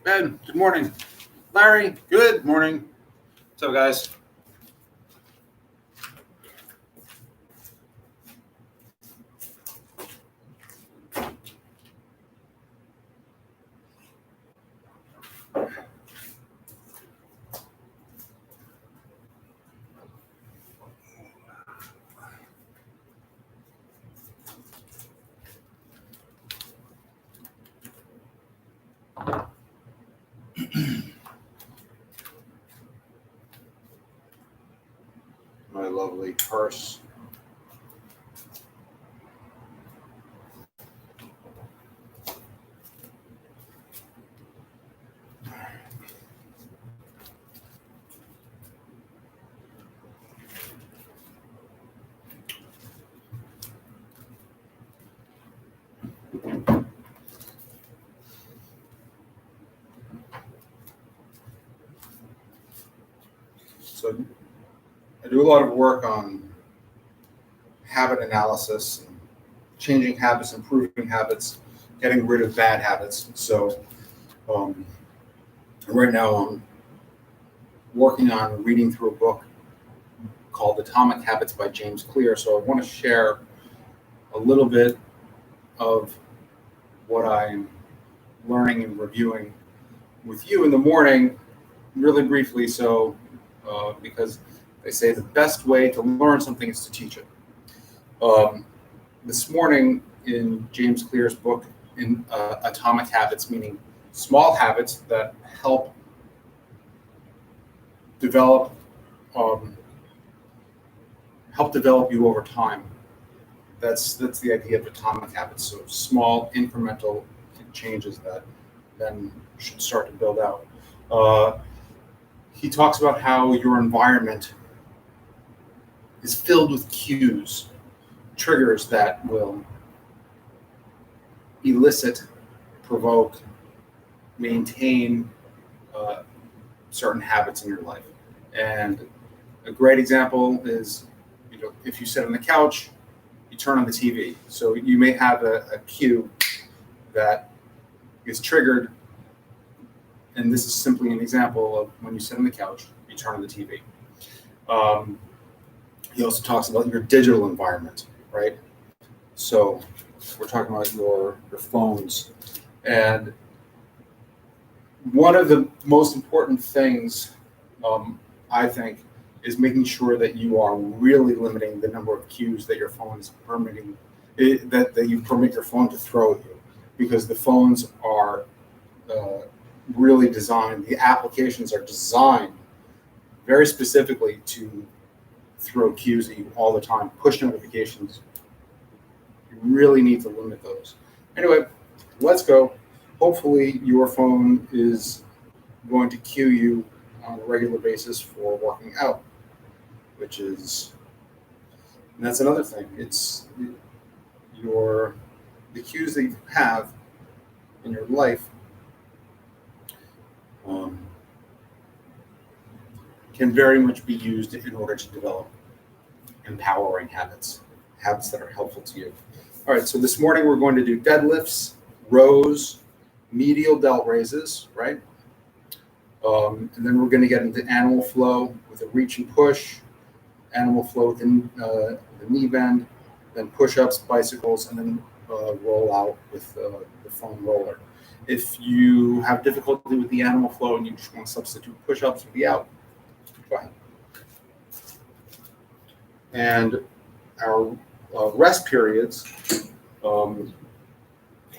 Ben, good morning. Larry, good morning. What's up, guys? My lovely purse. So I do a lot of work on habit analysis, and changing habits, improving habits, getting rid of bad habits. So um, right now I'm working on reading through a book called Atomic Habits by James Clear. So I want to share a little bit of what I'm learning and reviewing with you in the morning, really briefly. So because they say the best way to learn something is to teach it. This morning in James Clear's book, in Atomic Habits, meaning small habits that develop um, help develop you over time. That's the idea of atomic habits. So small incremental changes that then should start to build out. Uh, he talks about how your environment is filled with cues, triggers that will elicit, provoke, maintain uh, certain habits in your life. And a great example is, if you sit on the couch, you turn on the TV. So you may have a cue that is triggered, and this is simply an example of when you sit on the couch, you turn on the TV. He also talks about your digital environment, right? So we're talking about your phones. And one of the most important things, I think, is making sure that you are really limiting the number of cues that your phone is permitting, that you permit your phone to throw at you, because the phones are really designed, the applications are designed very specifically to throw cues at you all the time, push notifications. You really need to limit those. Anyway, let's go. Hopefully your phone is going to cue you on a regular basis for working out, and that's another thing. It's the cues that you have in your life um, can very much be used in order to develop empowering habits, habits that are helpful to you. All right, so this morning we're going to do deadlifts, rows, medial delt raises, right? And then we're going to get into animal flow with a reach and push, animal flow within the knee bend, then push-ups, bicycles, and then roll out with the foam roller. If you have difficulty with the animal flow and you just want to substitute push-ups for the out, go ahead. And our rest periods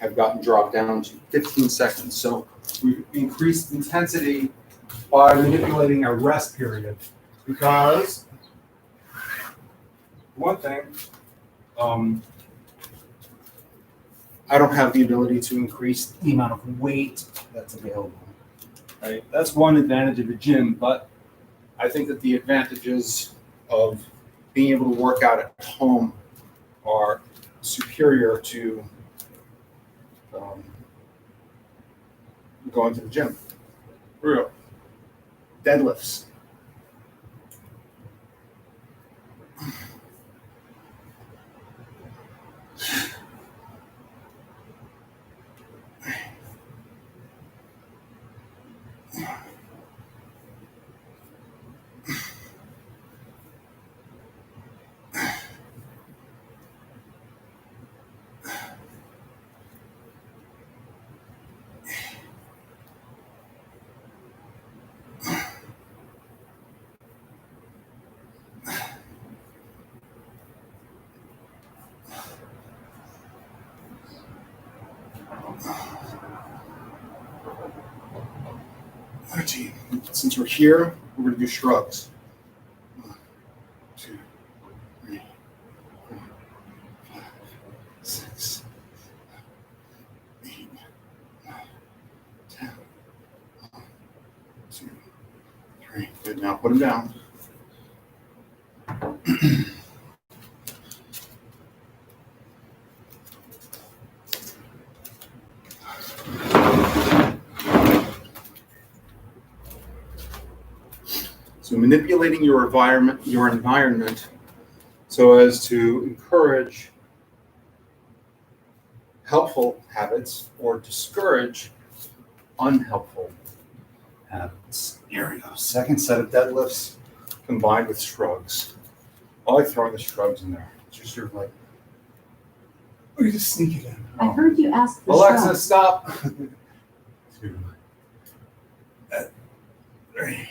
have gotten dropped down to 15 seconds. So we've increased intensity by manipulating our rest period, because one thing, I don't have the ability to increase the amount of weight that's available. Right? That's one advantage of the gym, but I think that the advantages of being able to work out at home are superior to going to the gym. Here we go. Deadlifts. 13. Since we're here, we're going to do shrugs. 1, 2, 3, 4, 5, 6, 8, 9, 10. 1, 2, 3. Good. Now put them down. So manipulating your environment so as to encourage helpful habits or discourage unhelpful habits. Here we go. Second set of deadlifts combined with shrugs. I like throwing the shrugs in there. It's just sort of like, we just sneak it in. I heard you ask the Alexa, shrug. stop. 2, 3,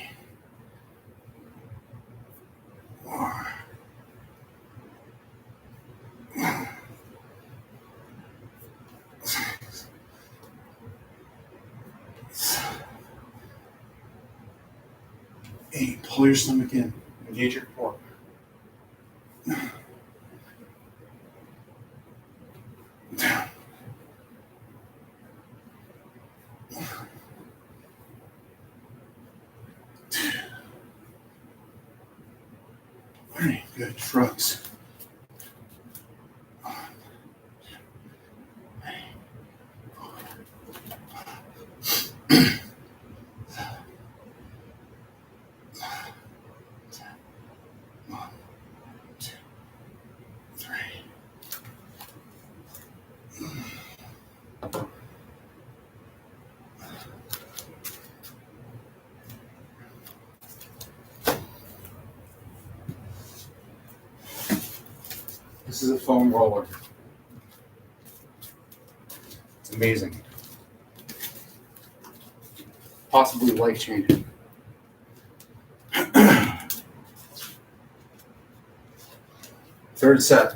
4. 6, 7, 8. Pull your stomach in. Engage your core. 10. 2. 3. Good. Shrugs. 1, 2, 3, 4, 5, 7, 10. 1, 2, 3. This is a foam roller. It's amazing. Possibly life-changing. Third set.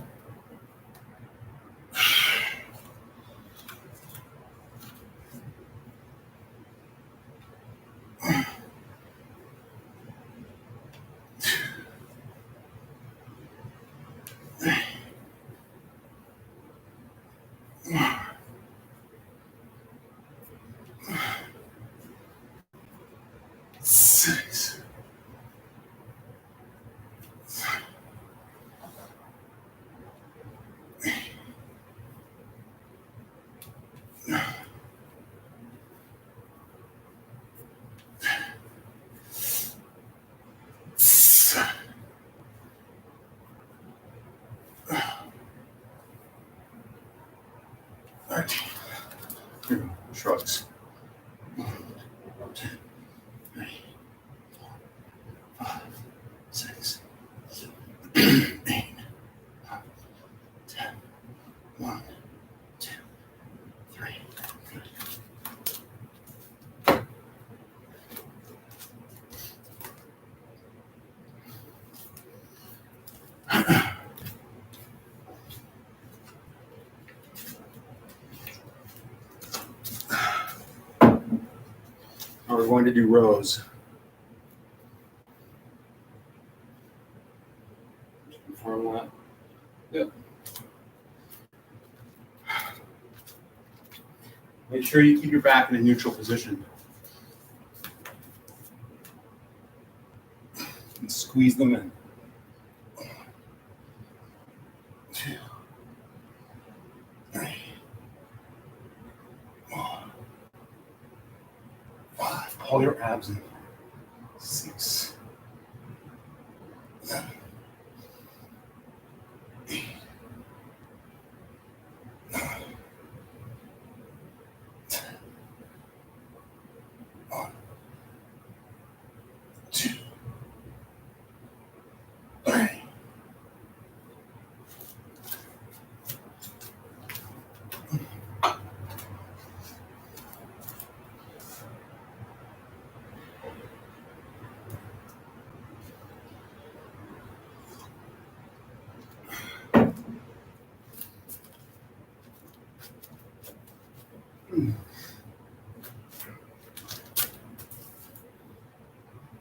Six. Shrugs. 1, 2, 3, 4, 5, 6, 7, 8, 9, 10. 1, 2, 3. Now we're going to do rows. Confirm that. Yep. Make sure you keep your back in a neutral position. And squeeze them in. 1, 2, 3, 4, 5. Pull your abs in. 6, 7, 8, 9, 10. 1, 2, 3.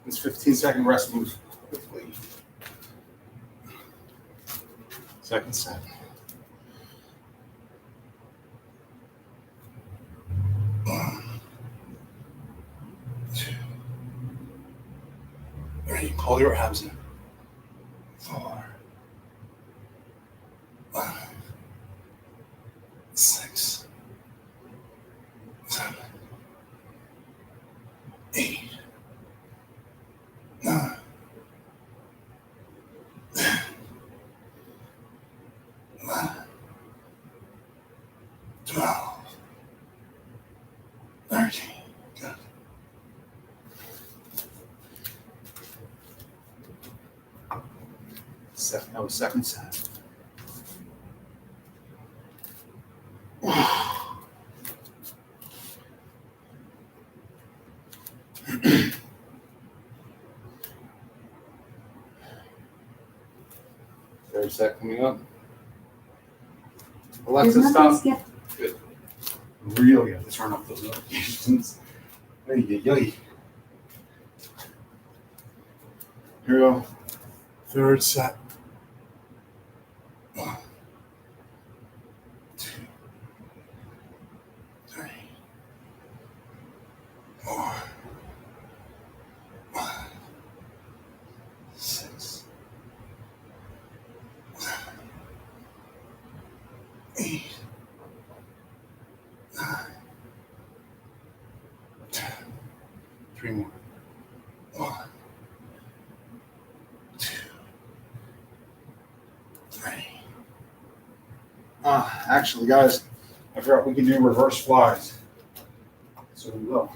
This 15-second rest moves quickly. Second set. Three. Pull your abs in. 4. 5. 6. 7. 8. 9. 10. 11. 12. 13. Good. That was second set. Third set coming up. Alexa, stop. Good. Really have to turn off those notifications. Here we go. Third set. 1, 2, 3, 4, 5, 6, 7, 8, 9, 10. 3 more. 1, 2, 3. Actually, guys, I forgot we can do reverse flies. So we will.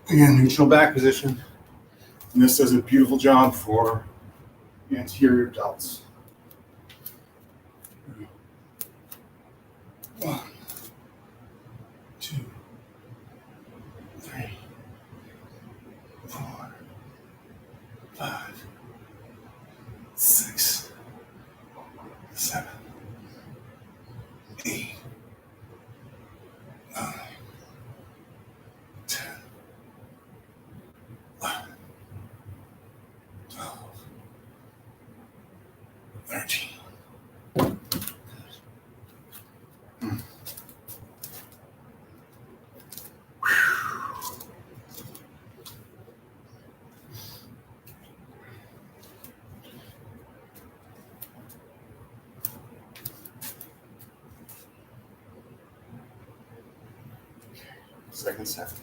Again, neutral back position. And this does a beautiful job for the anterior delts. 1, 2, 3, 4, 5, 6, 7, 8, 9, 10, 11, 12, 13. Second set.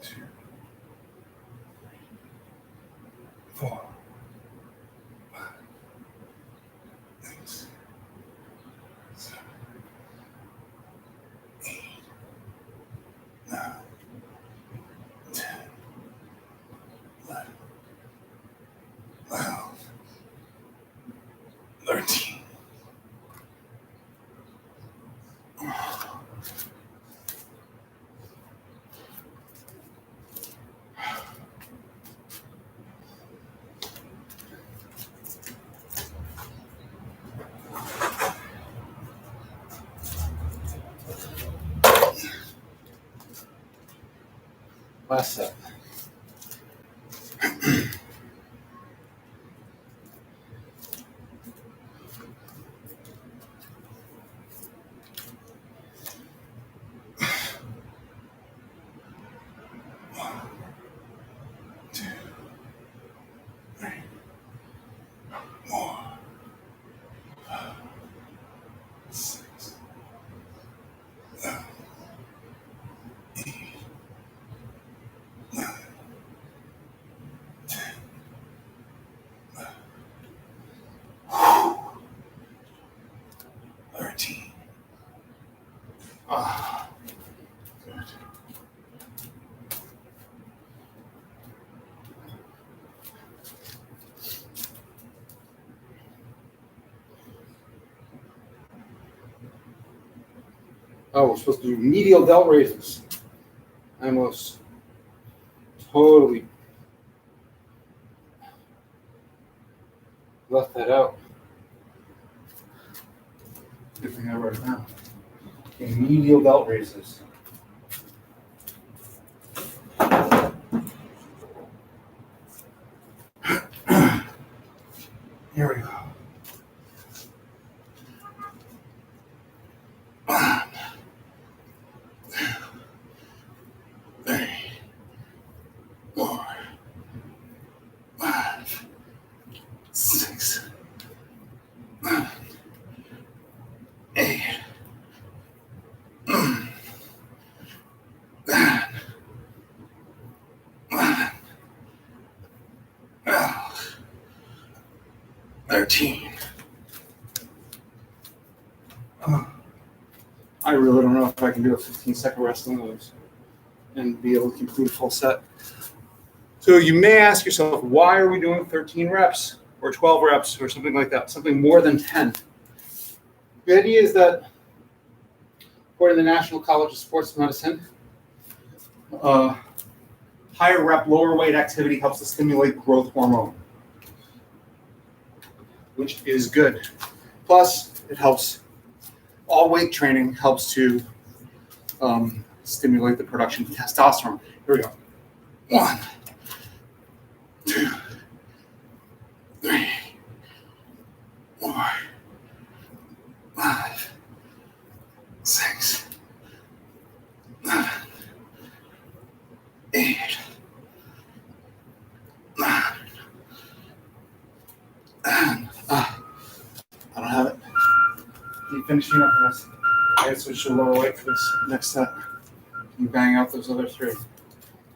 2, 4, 5, 6, 7, 8, 9, 10, 11, 12, 13. Last set. 2, 3, 4, 5, 6, 7, 8, 9, 10, 11, 13. Oh, we're supposed to do medial delt raises. I almost totally left that out. Good thing I wrote it down. Okay, medial delt raises. Here we go. 1, 2, 3, 4, 5, 6, 7, 8, 9, 11, 12, 13. I really don't know if I can do a 15-second rest on those and be able to complete a full set. So you may ask yourself, why are we doing 13 reps or 12 reps or something like that, something more than 10? The idea is that, according to the National College of Sports Medicine, higher rep, lower weight activity helps to stimulate growth hormone, which is good. Plus, it helps, all weight training helps to stimulate the production of testosterone. Here we go. 1, 2, 3, 4, 5, 6, 7, 8, 9, 10. I don't have it. Keep finishing up this. I gotta switch to lower weight for this next set. You bang out those other 3.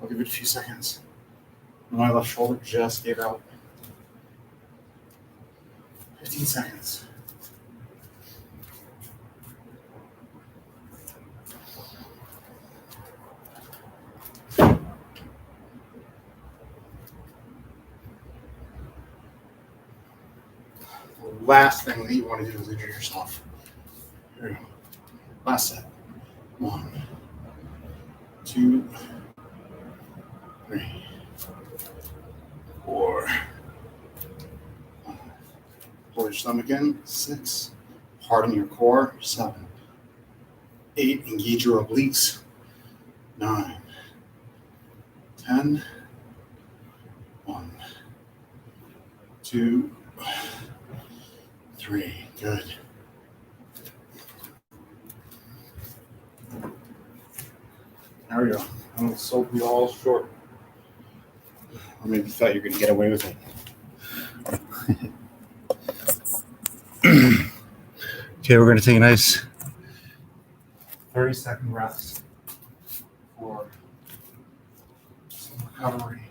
I'll give it a few seconds. My left shoulder just gave out. 15 seconds. The last thing that you want to do is injure yourself. Here we go. Last set. 1, 2, 3, 4. Pull your stomach in. 6. Harden your core. 7. 8. Engage your obliques. 9. 10. 1, 2, 3. Good. There we go. I'm going to soak you all short. Or maybe you thought you were going to get away with it. Okay, we're going to take a nice 30-second rest for some recovery.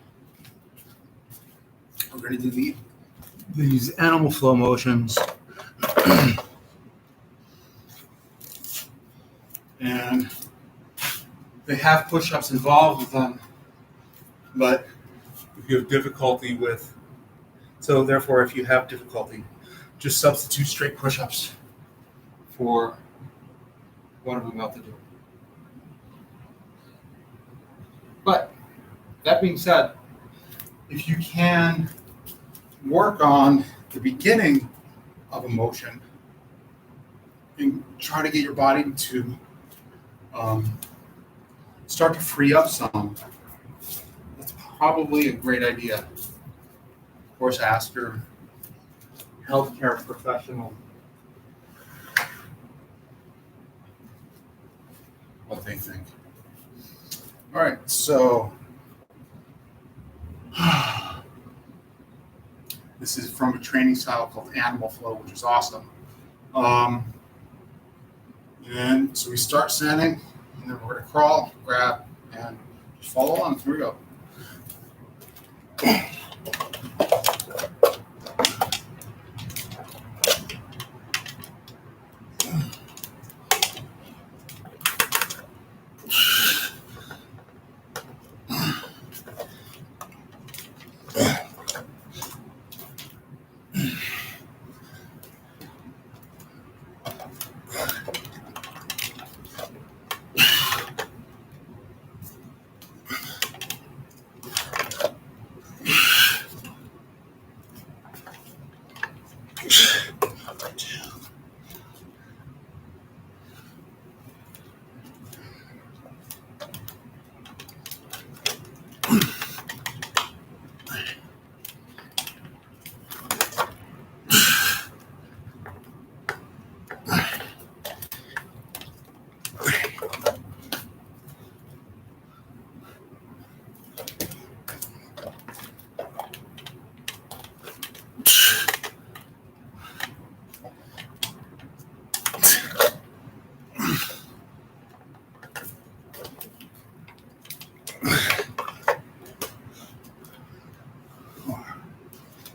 We're going to do these animal flow motions. And they have push-ups involved with them, but if you have difficulty with, so therefore if you have difficulty, just substitute straight push-ups for what I'm about to do. But that being said, if you can work on the beginning of a motion and try to get your body to start to free up some, that's probably a great idea. Of course, ask your healthcare professional what they think. All right, so this is from a training style called Animal Flow, which is awesome. And so we start standing, and then we're going to crawl, grab, and just follow along. Here we go.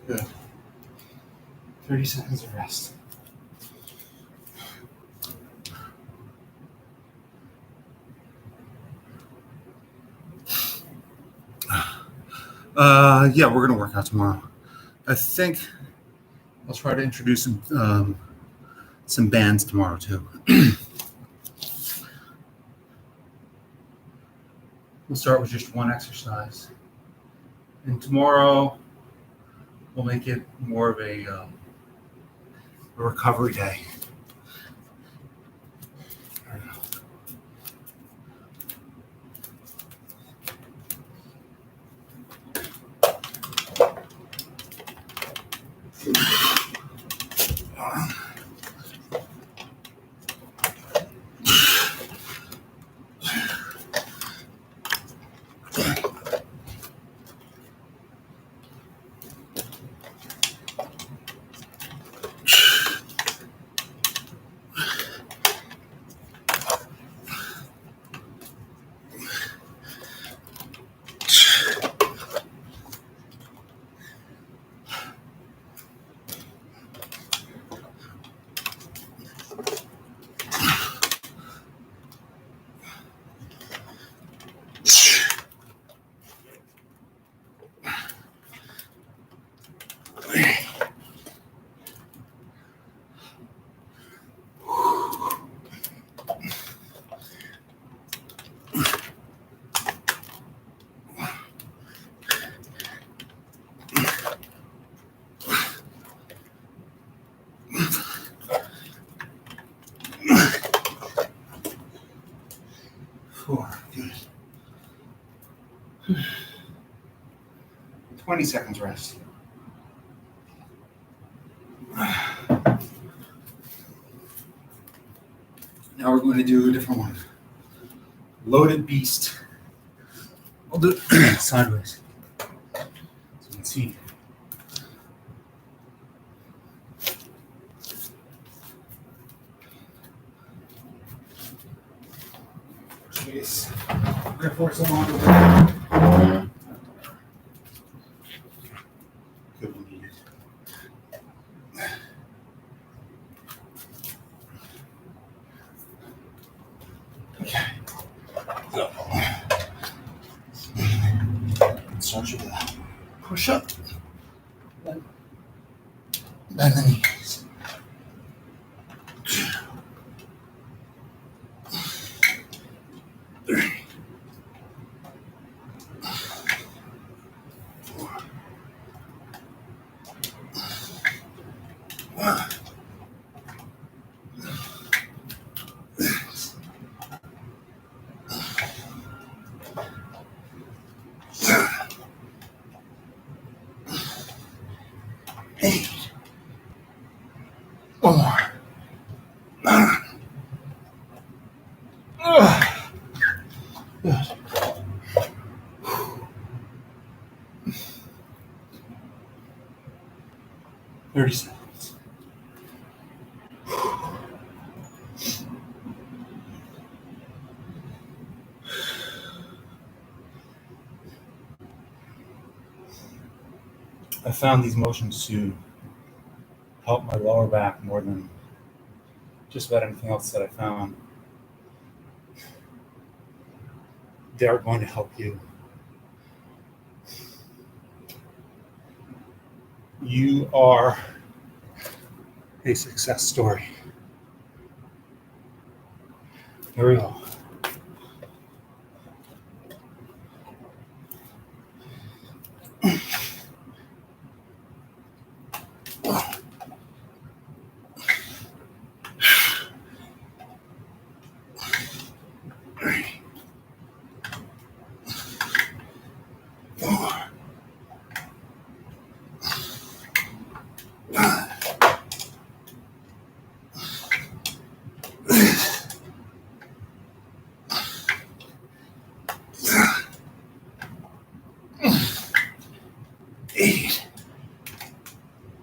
Good. 30 seconds of rest. Yeah, we're gonna work out tomorrow. I think I'll try to introduce some bands tomorrow too. We'll start with just one exercise, and tomorrow we'll make it more of a recovery day. Four. Good. 20 seconds rest. Now we're going to do a different one. Loaded beast. I'll do it sideways so you can see. Jeez. I'm going to force them on. Good one needed. Okay. So, start with a push up. Bend the knees. Three. 4. 1. 8. 1 more. 9. Good. 30 seconds. I found these motions to help my lower back more than just about anything else that I found. They're going to help you. You are a success story. Here we go.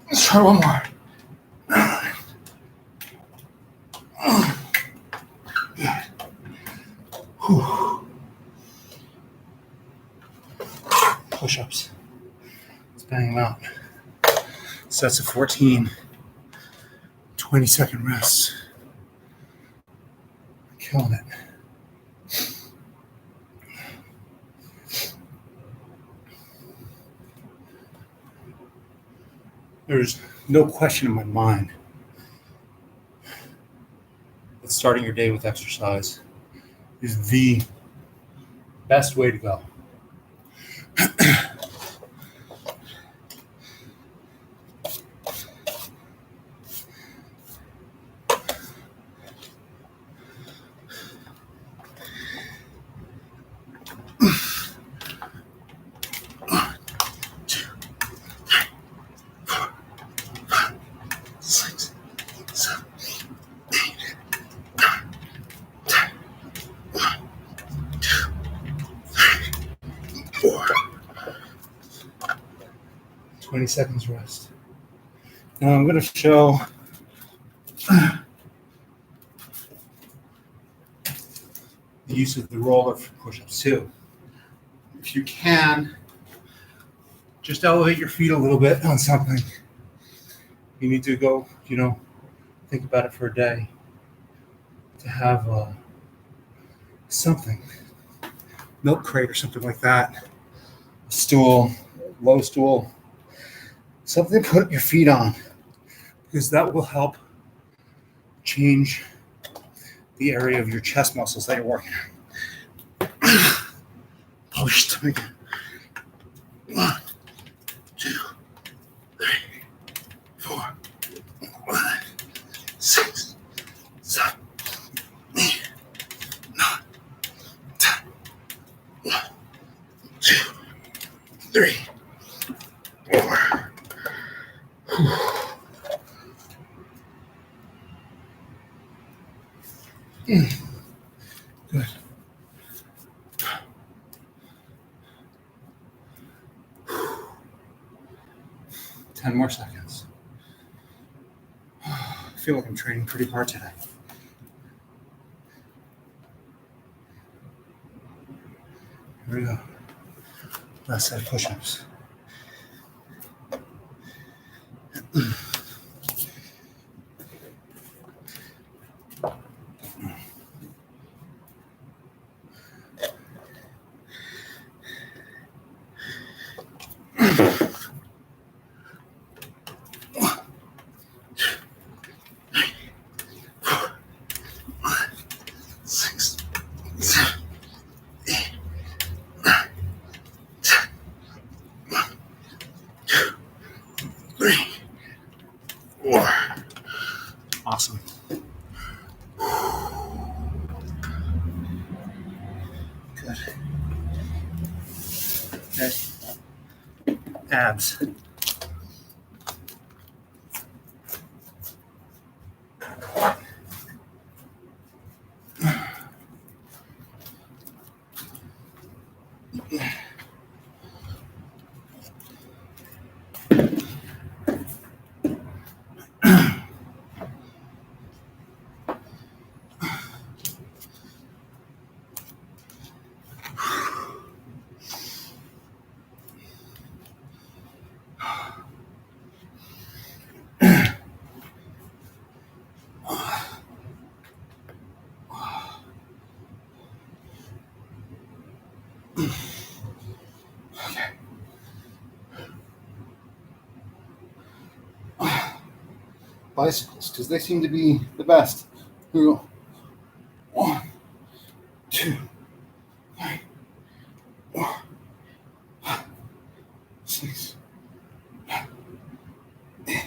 Let's try one more. 9. Whew. Push-ups. Let's bang them out. Sets of 14. 20-second rests. Killing it. There's no question in my mind that starting your day with exercise is the best way to go. Four. 20 seconds rest. Now I'm going to show the use of the roller for push-ups too. If you can, just elevate your feet a little bit on something. You need to go, think about it for a day. To have something, milk crate or something like that, a stool, low stool, something to put your feet on, because that will help change the area of your chest muscles that you're working on. Push to make it. 1, 2, 3, 4, 5, 6, 7, 8, 9, 10. 1, 2, 3, 4. Good. 10 more seconds. I feel like I'm training pretty hard today. Here we go. Last set of push-ups. Awesome. Good. Okay. Abs. Okay. Bicycles, because they seem to be the best. Here we go. 1, 2, 3, 4, 5, 6, 7, 8,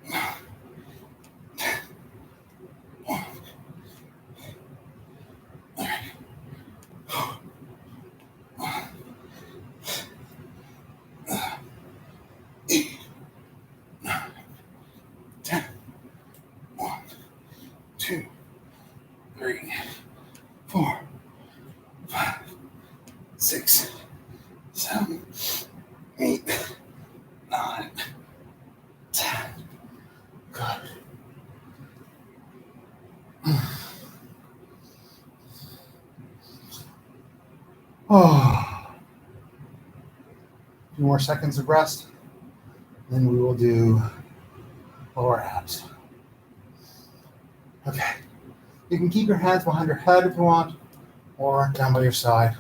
9, 10. 1, 3, 4, 8, 9, 10. 1, 2, 3, 4, 5, 6, 7, 8, 9, 10. Good. Oh, a few more seconds of rest. Then we will do lower abs. Okay. You can keep your hands behind your head if you want, or down by your side.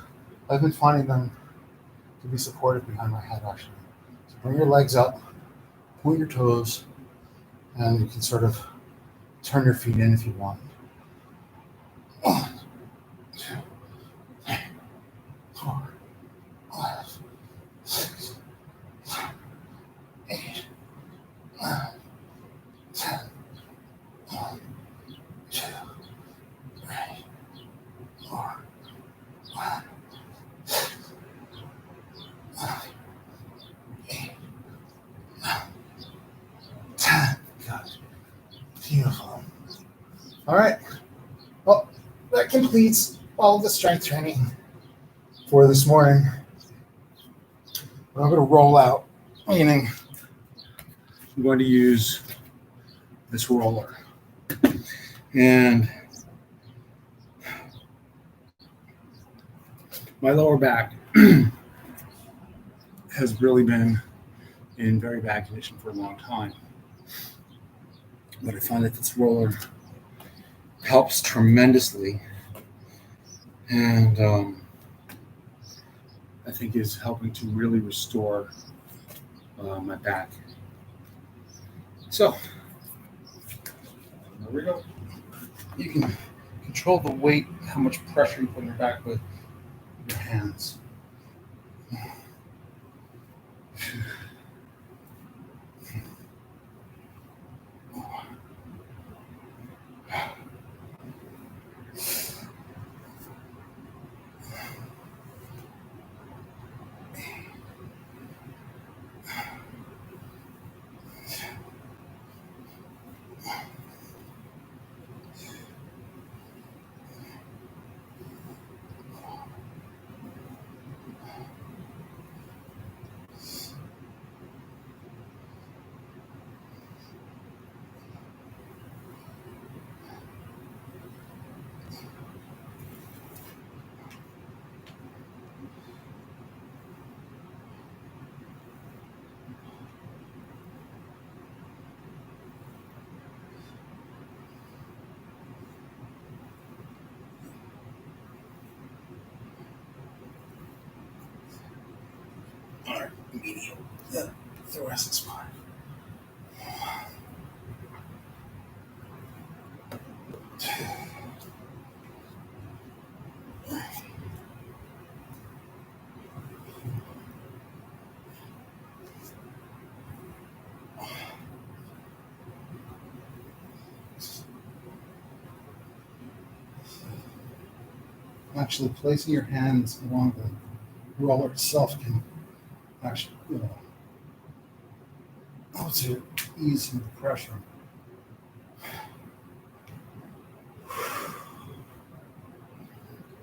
I've been finding them to be supportive behind my head, actually. So bring your legs up, point your toes, and you can sort of turn your feet in if you want. 1, 2, 3, 4, 5, 6, 7, 8, 9, 10. 1, 2, 3, 4, 5, 6, 7, 8, 9, 10. Good. Beautiful. All right. Well, that completes all the strength training for this morning. I'm going to roll out, meaning I'm going to use this roller. And my lower back has really been in very bad condition for a long time. But I find that this roller helps tremendously, and I think is helping to really restore my back. So there we go. You can control the weight, how much pressure you put on your back with your hands. All right, medial, the thoracic spine. Actually, placing your hands along the roller itself can actually, help to ease some of the pressure.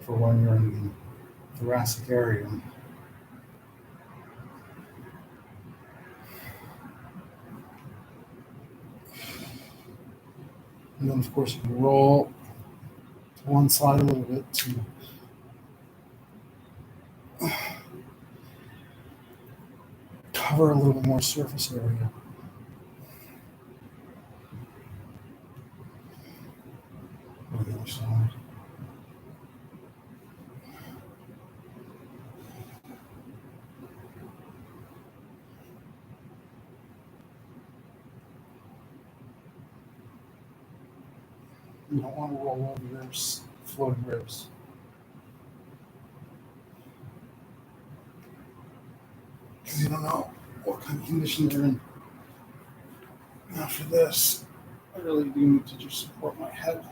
For when you're in the thoracic area. And then, of course, you can roll to one side a little bit to cover a little bit more surface area. On the other side. You don't want to roll over your floating ribs. Because you don't know what kind of condition they're in. Now for this, I really do need to just support my head.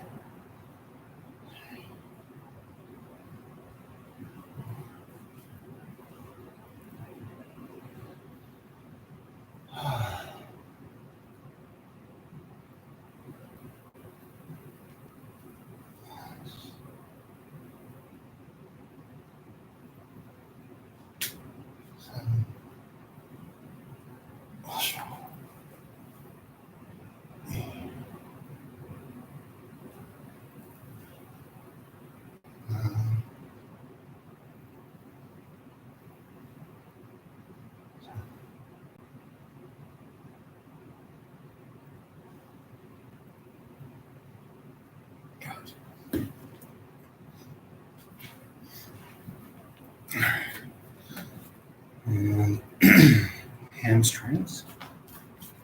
hamstrings.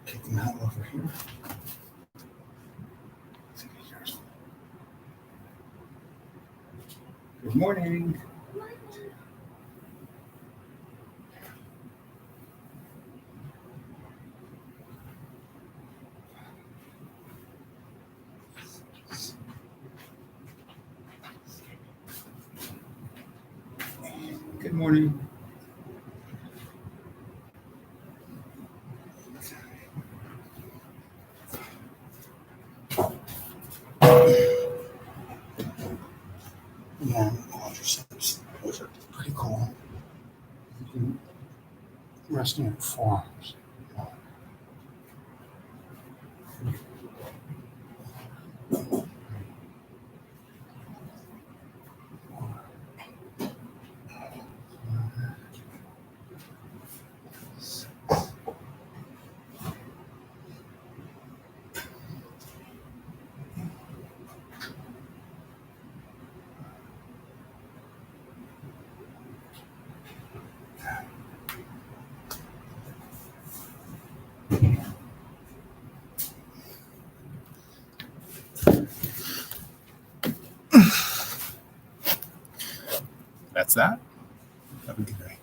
Kick them out over here. Good morning. Good morning. Yeah, quadriceps. Those are pretty cool. You can rest in your forearms. That's that. Have a good day.